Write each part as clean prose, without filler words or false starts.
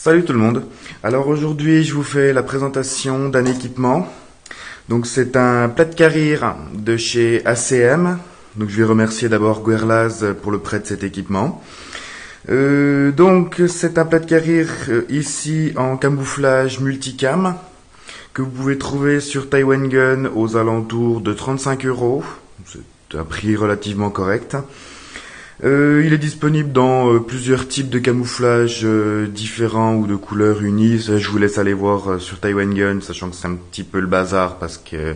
Salut tout le monde. Alors aujourd'hui, je vous fais la présentation d'un équipement. Donc c'est un plate-carrire de chez ACM. Donc je vais remercier d'abord Guerlaz pour le prêt de cet équipement. Donc c'est un plate-carrire ici en camouflage multicam que vous pouvez trouver sur Taiwan Gun aux alentours de 35 €. C'est un prix relativement correct. Il est disponible dans plusieurs types de camouflage différents ou de couleurs unies. Ça, je vous laisse aller voir sur Taiwan Gun, sachant que c'est un petit peu le bazar parce que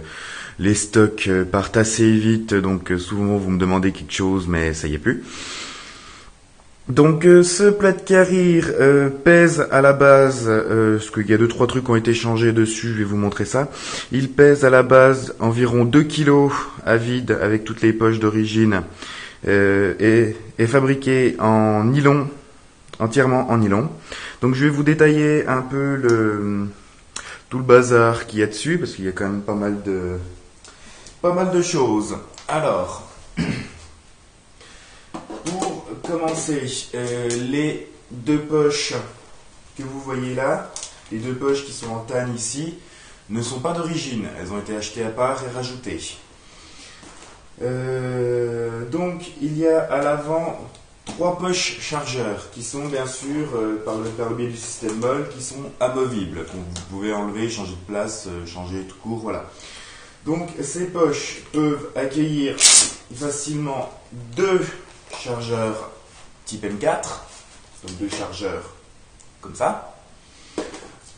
les stocks partent assez vite. Donc souvent vous me demandez quelque chose, mais ça y est plus. Donc ce plate-carrire pèse à la base, parce qu'il y a 2-3 trucs qui ont été changés dessus, je vais vous montrer ça. Il pèse à la base environ 2 kg à vide avec toutes les poches d'origine. Est fabriqué en nylon, entièrement en nylon. Donc je vais vous détailler un peu tout le bazar qu'il y a dessus, parce qu'il y a quand même pas mal de choses. Alors, pour commencer, les deux poches que vous voyez là, les deux poches qui sont en tanne ici, ne sont pas d'origine. Elles ont été achetées à part et rajoutées. Donc il y a à l'avant 3 poches chargeurs qui sont bien sûr par le biais du système MOL qui sont amovibles. Donc vous pouvez enlever, changer de place, changer tout court, voilà. Donc ces poches peuvent accueillir facilement 2 chargeurs type M4, donc 2 chargeurs comme ça,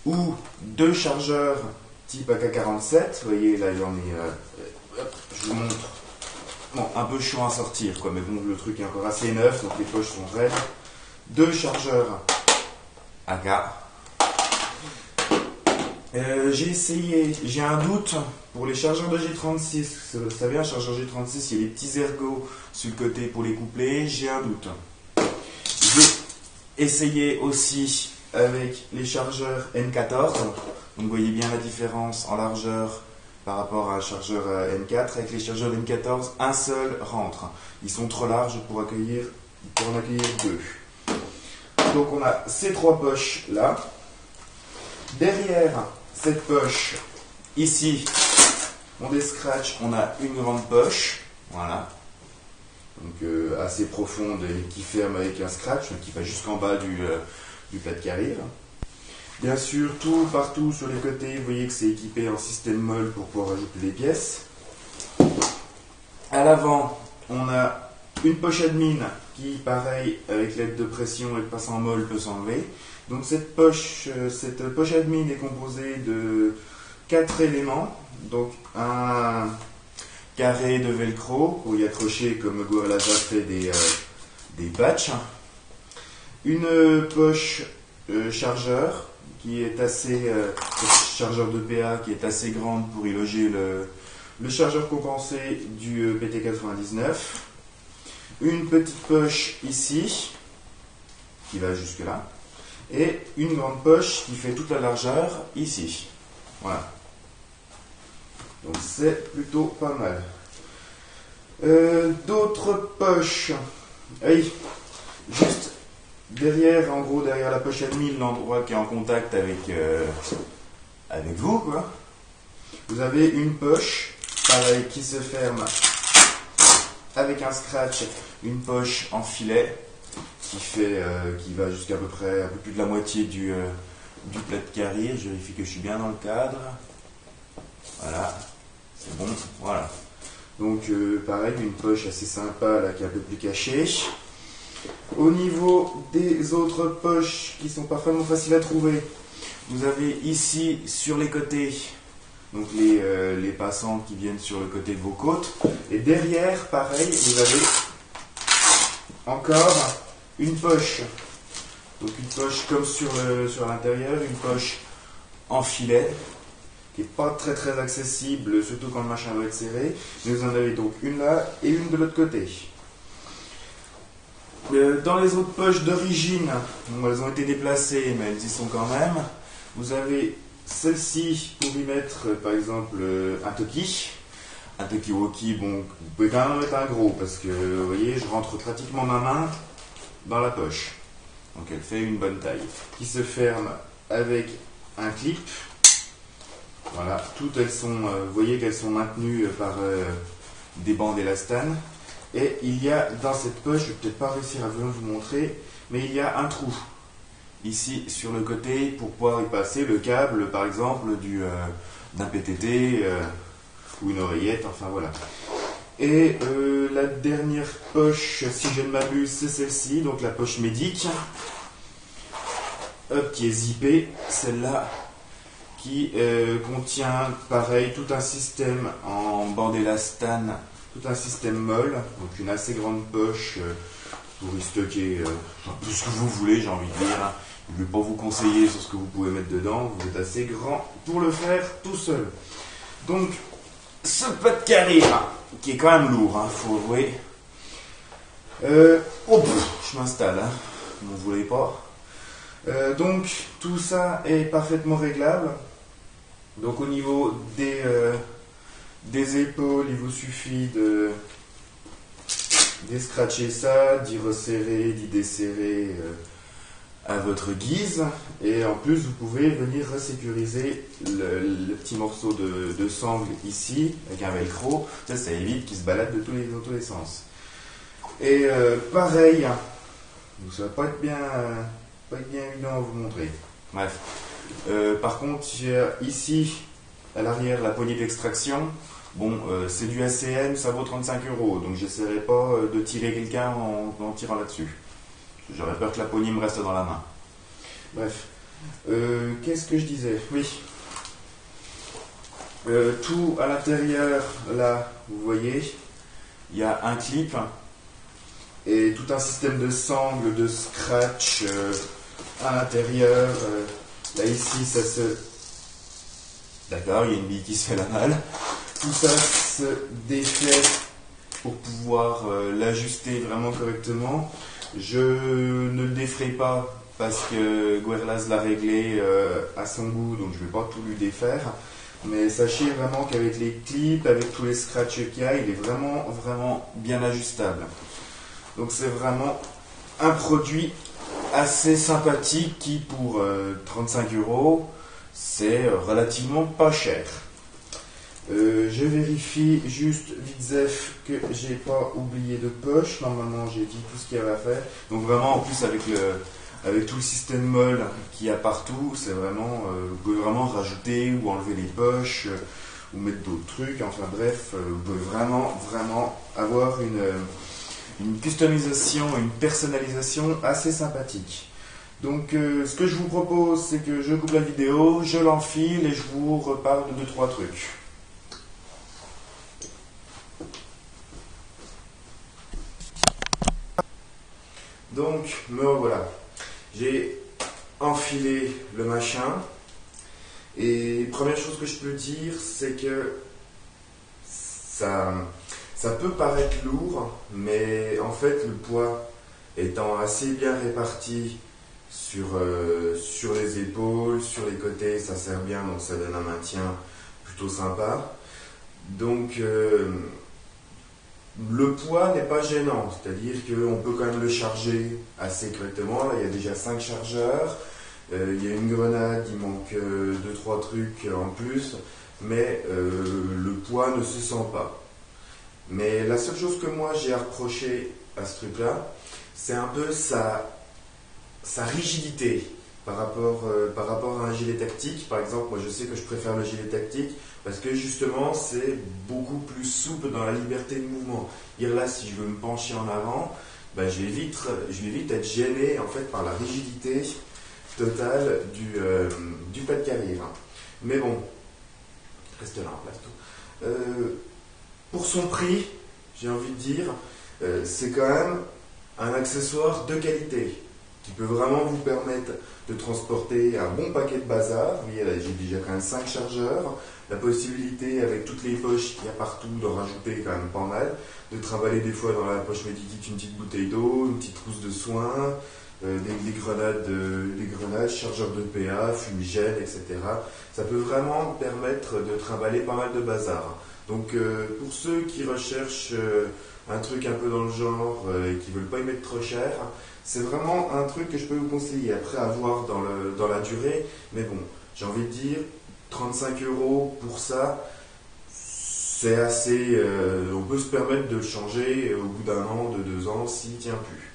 ou 2 chargeurs type AK-47. Vous voyez là il y en est, je vous montre. Bon, un peu chiant à sortir, quoi, mais bon, le truc est encore assez neuf, donc les poches sont raides. 2 chargeurs AK. J'ai un doute pour les chargeurs de G36. Vous savez, un chargeur G36, il y a des petits ergots sur le côté pour les coupler. J'ai un doute. J'ai essayé aussi avec les chargeurs N14. Donc, vous voyez bien la différence en largeur par rapport à un chargeur N4. Avec les chargeurs N14, un seul rentre. Ils sont trop larges pour en accueillir 2. Donc on a ces 3 poches là. Derrière cette poche, ici, on descratch, on a une grande poche. Voilà. Donc assez profonde et qui ferme avec un scratch, qui va jusqu'en bas du plate-carrire. Bien sûr, partout sur les côtés, vous voyez que c'est équipé en système MOL pour pouvoir ajouter des pièces. À l'avant, on a une poche admin qui, pareil, avec l'aide de pression et de passe en MOL, peut s'enlever. Donc cette poche admin est composée de 4 éléments. Donc un carré de velcro pour y accrocher comme Guerlaz a fait des patchs. Une poche chargeur qui est assez chargeur de PA qui est assez grande pour y loger le chargeur compensé du PT99. Une petite poche ici qui va jusque là et une grande poche qui fait toute la largeur ici. Voilà. Donc c'est plutôt pas mal. D'autres poches. Oui, juste derrière, en gros, derrière la poche admin, l'endroit qui est en contact avec vous, quoi. Vous avez une poche, pareil, qui se ferme avec un scratch, une poche en filet qui va jusqu'à peu près un peu plus de la moitié du plate-carrire. Je vérifie que je suis bien dans le cadre. Voilà, c'est bon, voilà. Donc pareil, une poche assez sympa là qui est un peu plus cachée. Au niveau des autres poches qui sont pas vraiment faciles à trouver, vous avez ici sur les côtés donc les passants qui viennent sur le côté de vos côtes, et derrière pareil vous avez encore une poche, donc une poche comme sur l'intérieur, une poche en filet qui n'est pas très très accessible, surtout quand le machin doit être serré, mais vous en avez donc une là et une de l'autre côté. Dans les autres poches d'origine, elles ont été déplacées, mais elles y sont quand même. Vous avez celle-ci pour y mettre, par exemple, un Toki. Un Tokiwoki, bon, vous pouvez quand même en mettre un gros, parce que, vous voyez, je rentre pratiquement ma main dans la poche. donc elle fait une bonne taille, qui se ferme avec un clip. Voilà, toutes elles sont, vous voyez qu'elles sont maintenues par des bandes élastane. Et il y a dans cette poche, je ne vais peut-être pas réussir à vous montrer, mais il y a un trou ici sur le côté pour pouvoir y passer le câble, par exemple, d'un PTT ou une oreillette, enfin voilà. Et la dernière poche, si je ne m'abuse, c'est celle-ci, donc la poche médic, hop, qui est zippée, celle-là, qui contient, pareil, tout un système en bande élastane, tout un système molle, donc une assez grande poche pour y stocker tout ce que vous voulez, j'ai envie de dire. Je ne vais pas vous conseiller sur ce que vous pouvez mettre dedans, vous êtes assez grand pour le faire tout seul. Donc, ce pas de carré, qui est quand même lourd, faut avouer. Je m'installe, vous ne voulez pas. Donc, tout ça est parfaitement réglable. Donc, au niveau des épaules, il vous suffit de scratcher ça, d'y resserrer, d'y desserrer à votre guise. Et en plus, vous pouvez venir resécuriser le petit morceau de sangle ici, avec un velcro. Ça évite qu'il se balade dans tous les sens. Et pareil, ça va pas être bien évident à vous montrer. Bref. Par contre, ici, à l'arrière, la poignée d'extraction. Bon, c'est du ACM, ça vaut 35 €, donc j'essaierai pas de tirer quelqu'un en tirant là-dessus. J'aurais peur que la poignée me reste dans la main. Bref, qu'est-ce que je disais? Oui. Tout à l'intérieur, là, vous voyez, il y a un clip et tout un système de sangle, de scratch à l'intérieur. Là, ici, ça se... D'accord, il y a une bille qui se fait la malle. Tout ça se défait pour pouvoir l'ajuster vraiment correctement. Je ne le défrais pas parce que Guerlas l'a réglé à son goût, donc je ne vais pas tout lui défaire. Mais sachez vraiment qu'avec les clips, avec tous les scratchs qu'il y a, il est vraiment, vraiment bien ajustable. Donc c'est vraiment un produit assez sympathique qui, pour 35 €, c'est relativement pas cher. Je vérifie juste vite zef que j'ai pas oublié de poche. Normalement j'ai dit tout ce qu'il y avait à faire. Donc vraiment en plus avec tout le système molle qu'il y a partout, c'est vraiment vous pouvez vraiment rajouter ou enlever les poches ou mettre d'autres trucs. Enfin bref, vous pouvez vraiment avoir une customisation, une personnalisation assez sympathique. Donc ce que je vous propose, c'est que je coupe la vidéo, je l'enfile et je vous reparle de 2-3 trucs. Donc, me revoilà. J'ai enfilé le machin. Et première chose que je peux dire, c'est que ça peut paraître lourd, mais en fait, le poids étant assez bien réparti sur les épaules, sur les côtés, ça sert bien, donc ça donne un maintien plutôt sympa. Donc, le poids n'est pas gênant, c'est-à-dire qu'on peut quand même le charger assez correctement. Là, il y a déjà 5 chargeurs, il y a une grenade, il manque 2-3 trucs en plus, mais le poids ne se sent pas. Mais la seule chose que moi j'ai à reprocher à ce truc-là, c'est un peu sa rigidité par rapport à un gilet tactique. Par exemple, moi je sais que je préfère le gilet tactique parce que justement c'est beaucoup plus souple dans la liberté de mouvement. Hier là, si je veux me pencher en avant, ben, je vais vite être gêné en fait par la rigidité totale du pas de carrière. Mais bon, reste là en place tout. Pour son prix, j'ai envie de dire, c'est quand même un accessoire de qualité qui peut vraiment vous permettre de transporter un bon paquet de bazar. Vous voyez, là, j'ai déjà quand même 5 chargeurs. La possibilité, avec toutes les poches qu'il y a partout, de rajouter quand même pas mal. De trimballer des fois dans la poche méditique une petite bouteille d'eau, une petite trousse de soins, des grenades, chargeurs de PA, fumigène, etc. Ça peut vraiment permettre de trimballer pas mal de bazar. Donc pour ceux qui recherchent un truc un peu dans le genre et qui veulent pas y mettre trop cher, c'est vraiment un truc que je peux vous conseiller. Après, à voir dans la durée, mais bon, j'ai envie de dire 35 € pour ça, c'est assez. On peut se permettre de le changer au bout d'un an, de 2 ans, s'il tient plus.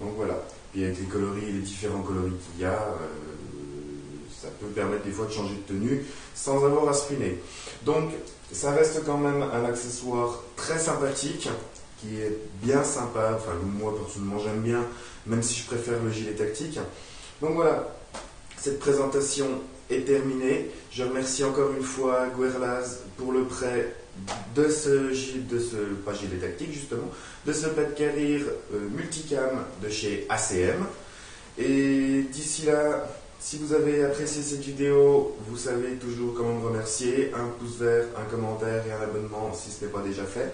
Donc voilà. Puis avec les différents coloris qu'il y a, ça peut permettre des fois de changer de tenue sans avoir à se ruiner. Donc ça reste quand même un accessoire très sympathique, qui est bien sympa. Enfin, moi personnellement j'aime bien, même si je préfère le gilet tactique. Donc voilà, cette présentation est terminée. Je remercie encore une fois Guerlaz pour le prêt de pas gilet tactique justement, de ce pet carrier multicam de chez ACM. Et d'ici là, si vous avez apprécié cette vidéo, vous savez toujours comment me remercier. Un pouce vert, un commentaire et un abonnement si ce n'est pas déjà fait.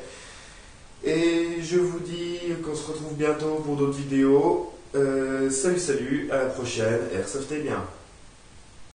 Et je vous dis qu'on se retrouve bientôt pour d'autres vidéos. Salut, à la prochaine. Airsoftez bien.